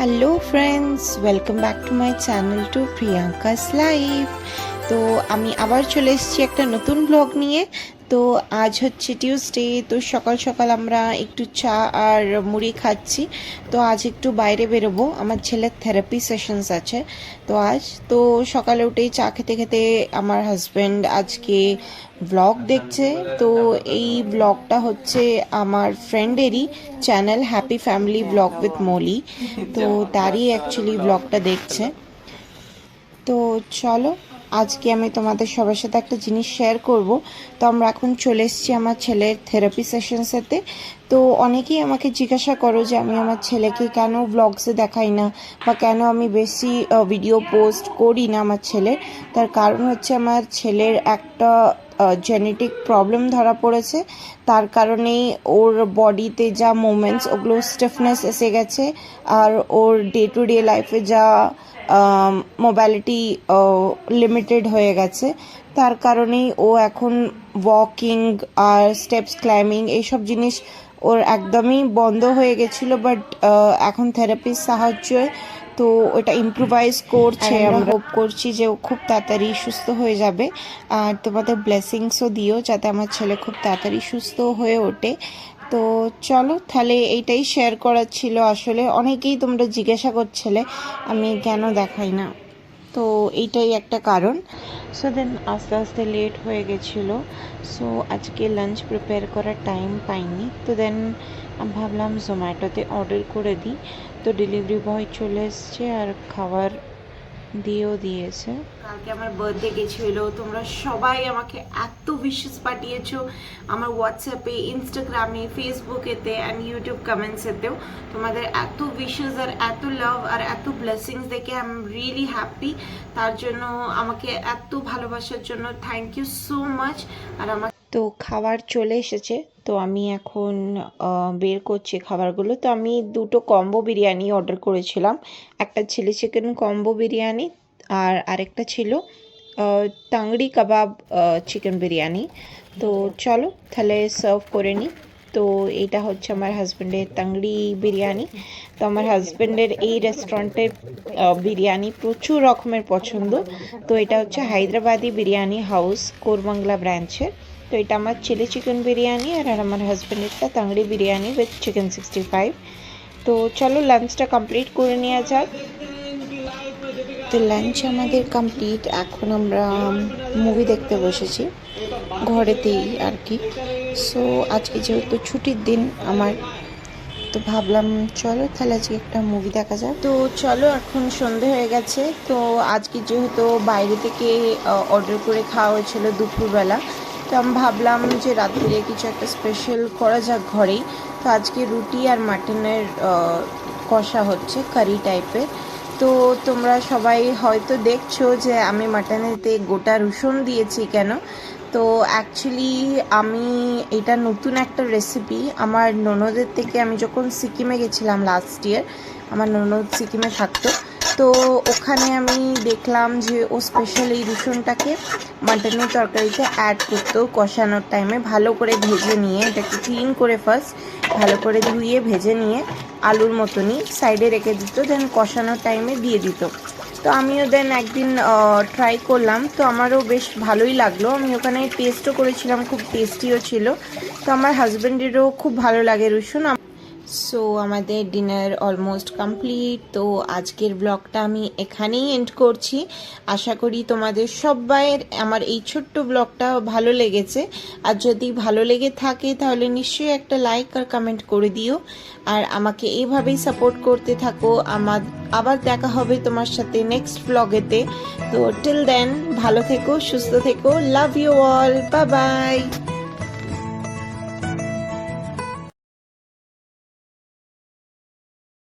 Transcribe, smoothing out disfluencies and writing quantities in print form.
Hello friends, welcome back to my channel to Priyanka's life. তো আমি আবার চলে এসেছি একটা নতুন ব্লগ নিয়ে। তো আজ হচ্ছে টিউসডে, তো সকাল সকাল আমরা একটু চা আর মুড়ি খাচ্ছি। তো আজ একটু বাইরে বেরোবো, আমার ছেলের থেরাপি সেশনস আছে। তো আজ তো সকালে উঠেই চা খেতে খেতে আমার হাজব্যান্ড আজকে ব্লগ দেখছে। তো এই ব্লগটা হচ্ছে আমার ফ্রেন্ডেরই channel, happy family vlog with Molly. তো তারই অ্যাকচুয়ালি ব্লগটা দেখছে। তো চলো, আজকে আমি তোমাদের সবার সাথে একটা জিনিস শেয়ার করব। তো আমরা এখন চলে এসেছি আমার ছেলের থেরাপি সেশনসেতে। তো অনেকেই আমাকে জিজ্ঞাসা করো যে আমি আমার ছেলেকে কেন ব্লগসে দেখাই না বা কেন আমি বেশি ভিডিও পোস্ট করি না আমার ছেলের। তার কারণ হচ্ছে আমার ছেলের একটা জেনেটিক প্রবলেম ধরা পড়েছে। তার কারণেই ওর বডিতে যা মুভমেন্টস, ওগুলো স্টিফনেস এসে গেছে। আর ওর ডে টু ডে লাইফে যা মোবালিটি লিমিটেড হয়ে গেছে, তার কারণেই ও এখন ওয়াকিং আর স্টেপস ক্লাইম্বিং এইসব জিনিস ওর একদমই বন্ধ হয়ে গেছিলো। বাট এখন থেরাপির সাহায্যে তো ওটা ইম্প্রোভাইজ করছে। আমরা হোপ করছি যে ও খুব তাড়াতাড়ি সুস্থ হয়ে যাবে। আর তোমাদের ব্লেসিংসও দিও যাতে আমার ছেলে খুব তাড়াতাড়ি সুস্থ হয়ে ওঠে। তো চলো, তাহলে এইটাই শেয়ার করার ছিল। আসলে অনেকেই তোমরা জিজ্ঞাসা করছিলে আমি কেন দেখাই না, তো এইটাই একটা কারণ। সো দেন আস্তে আস্তে লেট হয়ে গেছিলো, সো আজকে লাঞ্চ প্রিপেয়ার করার টাইম পাইনি। তো দেন ভাবলাম জোম্যাটোতে অর্ডার করে দিই। তো ডেলিভারি বয় চলে এসছে আর খাবার দিয়েও দিয়েছে। কালকে আমার বার্থডে গেছিল, তোমরা সবাই আমাকে এত উইশেস পাঠিয়েছো আমার হোয়াটসঅ্যাপে, ইনস্টাগ্রামে, ফেসবুকেতে অ্যান্ড ইউটিউব কমেন্টসেতেও। তোমাদের এত উইশেস আর এত লাভ আর এত ব্লেসিংস দেখে আই এম রিয়েলি হ্যাপি। তার জন্য আমাকে এত ভালোবাসার জন্য থ্যাংক ইউ সো মাচ। আর আমার তো খাবার চলে এসেছে, তো আমি এখন বের করছি খাবারগুলো। তো আমি দুটো কম্বো বিরিয়ানি অর্ডার করেছিলাম, একটা চিলি চিকেন কম্বো বিরিয়ানি আর আরেকটা ছিল তাংড়ি কাবাব চিকেন বিরিয়ানি। তো চলো তাহলে সার্ভ করে নিই। তো এটা হচ্ছে আমার হাজব্যান্ডের তাংড়ি বিরিয়ানি। তো আমার হাজব্যান্ডের এই রেস্টুরেন্টের বিরিয়ানি প্রচুর রকমের পছন্দ। তো এটা হচ্ছে হায়দ্রাবাদি বিরিয়ানি হাউস, কোরবাংলা ব্রাঞ্চের। তো এটা আমার চিলি চিকেন বিরিয়ানি আর আমার হাজব্যান্ডেরটা তাংড়ি বিরিয়ানি উইথ চিকেন 65। তো চলো লাঞ্চটা কমপ্লিট করে নেওয়া যাক। তো লাঞ্চ আমাদের কমপ্লিট, এখন আমরা মুভি দেখতে বসেছি ঘরেতেই আর কি। সো আজকে যেহেতু ছুটির দিন আমার, তো ভাবলাম চলো তাহলে আজকে একটা মুভি দেখা যায়। তো চলো, এখন সন্ধে হয়ে গেছে। তো আজকে যেহেতু বাইরে থেকে অর্ডার করে খাওয়া হয়েছিল দুপুরবেলা, তো আমি ভাবলাম যে রাত্রিরে কিছু একটা স্পেশাল করা যাক ঘরেই। তো আজকে রুটি আর মাটনের কষা হচ্ছে, কারি টাইপের। তো তোমরা সবাই হয়তো দেখছো যে আমি মাটনেতে গোটা রসুন দিয়েছি কেন। তো অ্যাকচুয়ালি আমি এটা নতুন একটা রেসিপি আমার ননদের থেকে, আমি যখন সিকিমে গেছিলাম লাস্ট ইয়ার, আমার ননদ সিকিমে থাকতো। তো ওখানে আমি দেখলাম যে ও স্পেশাল এই রসুনটাকে মাটনের তরকারিতে অ্যাড করতো কষানোর টাইমে। ভালো করে ভেজে নিয়ে এটাকে ক্লিন করে ফার্স্ট ভালো করে ধুয়ে ভেজে নিয়ে আলুর মতনই সাইডে রেখে দিত, দেন কষানোর টাইমে দিয়ে দিত। তো আমিও দেন একদিন ট্রাই করলাম, তো আমারও বেশ ভালোই লাগলো। আমি ওখানে টেস্টও করেছিলাম, খুব টেস্টিও ছিল। তো আমার হাজব্যান্ডেরও খুব ভালো লাগে রসুন। সো আমাদের ডিনার অলমোস্ট কমপ্লিট। তো আজকের ব্লগটা আমি এখানেই এন্ড করছি। আশা করি তোমাদের সবাইয়ের আমার এই ছোট্ট ব্লগটা ভালো লেগেছে। আর যদি ভালো লেগে থাকে তাহলে নিশ্চয়ই একটা লাইক আর কমেন্ট করে দিও। আর আমাকে এইভাবেই সাপোর্ট করতে থাকো। আবার দেখা হবে তোমার সাথে নেক্সট ব্লগেতে। তো টিল দেন ভালো থেকো, সুস্থ থেকো, love you all, bye by.